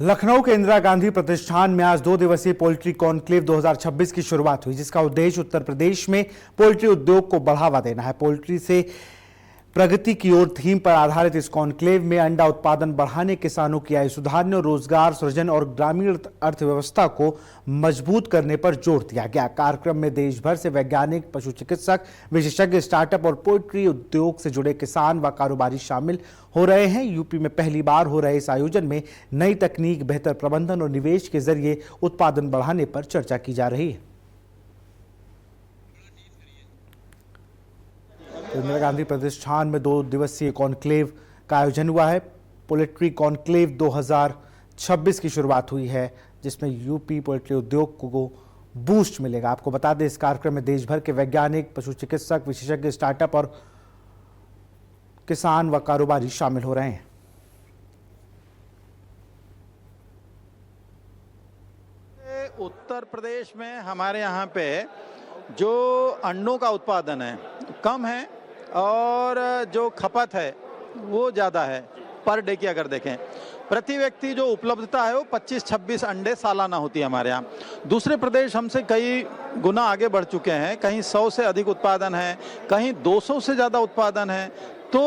लखनऊ के इंदिरा गांधी प्रतिष्ठान में आज 2 दिवसीय पोल्ट्री कॉन्क्लेव 2026 की शुरुआत हुई, जिसका उद्देश्य उत्तर प्रदेश में पोल्ट्री उद्योग को बढ़ावा देना है। पोल्ट्री से प्रगति की ओर थीम पर आधारित इस कॉन्क्लेव में अंडा उत्पादन बढ़ाने, किसानों की आय सुधारने और रोजगार सृजन और ग्रामीण अर्थव्यवस्था को मजबूत करने पर जोर दिया गया। कार्यक्रम में देश भर से वैज्ञानिक, पशु चिकित्सक, विशेषज्ञ, स्टार्टअप और पोल्ट्री उद्योग से जुड़े किसान व कारोबारी शामिल हो रहे हैं। यूपी में पहली बार हो रहे इस आयोजन में नई तकनीक, बेहतर प्रबंधन और निवेश के जरिए उत्पादन बढ़ाने पर चर्चा की जा रही है। इंदिरा गांधी प्रतिष्ठान में 2 दिवसीय कॉन्क्लेव का आयोजन हुआ है। पोल्ट्री कॉन्क्लेव 2026 की शुरुआत हुई है, जिसमें यूपी पोल्ट्री उद्योग को बूस्ट मिलेगा। आपको बता दें, इस कार्यक्रम में देश भर के वैज्ञानिक, पशु चिकित्सक, विशेषज्ञ, स्टार्टअप और किसान व कारोबारी शामिल हो रहे हैं। उत्तर प्रदेश में हमारे यहाँ पे जो अंडों का उत्पादन है कम है और जो खपत है वो ज़्यादा है। पर डे की अगर देखें, प्रति व्यक्ति जो उपलब्धता है वो 25-26 अंडे सालाना होती है हमारे यहाँ। दूसरे प्रदेश हमसे कई गुना आगे बढ़ चुके हैं, कहीं 100 से अधिक उत्पादन है, कहीं 200 से ज़्यादा उत्पादन है। तो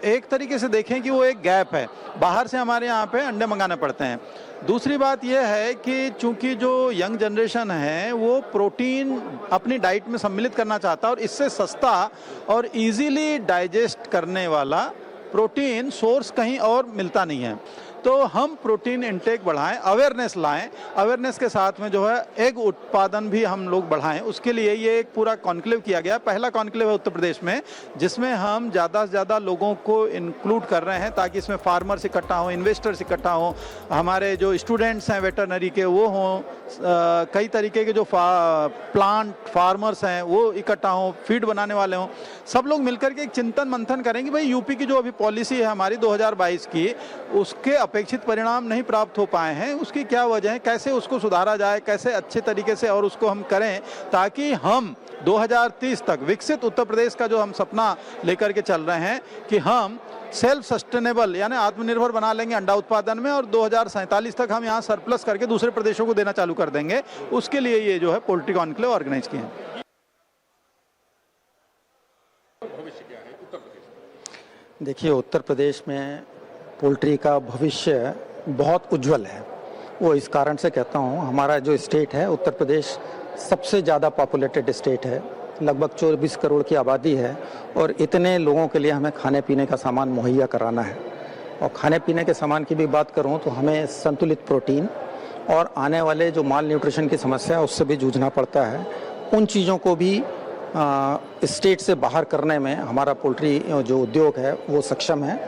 एक तरीके से देखें कि वो एक गैप है, बाहर से हमारे यहाँ पे अंडे मंगाने पड़ते हैं। दूसरी बात यह है कि चूंकि जो यंग जनरेशन है वो प्रोटीन अपनी डाइट में सम्मिलित करना चाहता है और इससे सस्ता और इजीली डाइजेस्ट करने वाला प्रोटीन सोर्स कहीं और मिलता नहीं है। तो हम प्रोटीन इंटेक बढ़ाएं, अवेयरनेस लाएं, अवेयरनेस के साथ में जो है एग उत्पादन भी हम लोग बढ़ाएं। उसके लिए ये एक पूरा कॉन्क्लेव किया गया। पहला कॉन्क्लेव है उत्तर प्रदेश में, जिसमें हम ज़्यादा से ज़्यादा लोगों को इंक्लूड कर रहे हैं ताकि इसमें फार्मर्स इकट्ठा हों, इन्वेस्टर्स इकट्ठा हों, हमारे जो स्टूडेंट्स हैं वेटरनरी के वो हों, कई तरीके के जो प्लांट फार्मर्स हैं वो इकट्ठा हों, फीड बनाने वाले हों। सब लोग मिलकर के एक चिंतन मंथन करेंगे भाई यूपी की जो अभी पॉलिसी है हमारी 2022 की, उसके अपेक्षित परिणाम नहीं प्राप्त हो पाए हैं, उसकी क्या वजह है, कैसे उसको सुधारा जाए, कैसे अच्छे तरीके से और उसको हम करें ताकि हम 2030 तक विकसित उत्तर प्रदेश का जो हम सपना लेकर के चल रहे हैं कि हम सेल्फ सस्टेनेबल यानी आत्मनिर्भर बना लेंगे अंडा उत्पादन में और 2047 तक हम यहाँ सरप्लस करके दूसरे प्रदेशों को देना चालू कर देंगे। उसके लिए ये जो है पोल्ट्री कॉन्क्लेव ऑर्गेनाइज किए हैं। देखिए, उत्तर प्रदेश में पोल्ट्री का भविष्य बहुत उज्जवल है। वो इस कारण से कहता हूँ, हमारा जो स्टेट है उत्तर प्रदेश सबसे ज़्यादा पॉपुलेटेड स्टेट है, लगभग 24 करोड़ की आबादी है और इतने लोगों के लिए हमें खाने पीने का सामान मुहैया कराना है। और खाने पीने के सामान की भी बात करूँ तो हमें संतुलित प्रोटीन और आने वाले जो माल न्यूट्रिशन की समस्या है उससे भी जूझना पड़ता है। उन चीज़ों को भी स्टेट से बाहर करने में हमारा पोल्ट्री जो उद्योग है वो सक्षम है।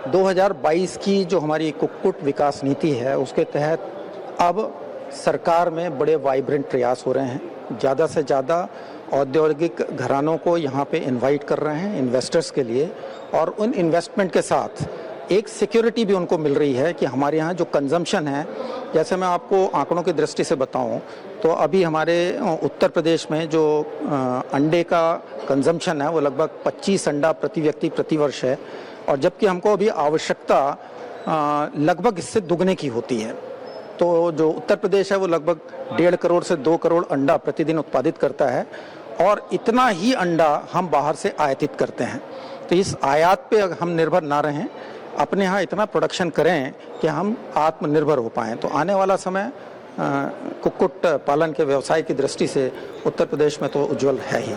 2022 की जो हमारी कुक्कुट विकास नीति है उसके तहत अब सरकार में बड़े वाइब्रेंट प्रयास हो रहे हैं। ज़्यादा से ज़्यादा औद्योगिक घरानों को यहाँ पे इनवाइट कर रहे हैं इन्वेस्टर्स के लिए, और उन इन्वेस्टमेंट के साथ एक सिक्योरिटी भी उनको मिल रही है कि हमारे यहाँ जो कंजम्पशन है, जैसे मैं आपको आंकड़ों की दृष्टि से बताऊं तो अभी हमारे उत्तर प्रदेश में जो अंडे का कंजम्पशन है वो लगभग 25 अंडा प्रति व्यक्ति प्रति वर्ष है, और जबकि हमको अभी आवश्यकता लगभग इससे दुगने की होती है। तो जो उत्तर प्रदेश है वो लगभग 1.5 करोड़ से 2 करोड़ अंडा प्रतिदिन उत्पादित करता है और इतना ही अंडा हम बाहर से आयातित करते हैं। तो इस आयात पे हम निर्भर ना रहें, अपने यहाँ इतना प्रोडक्शन करें कि हम आत्मनिर्भर हो पाएँ। तो आने वाला समय कुक्कुट पालन के व्यवसाय की दृष्टि से उत्तर प्रदेश में तो उज्जवल है ही।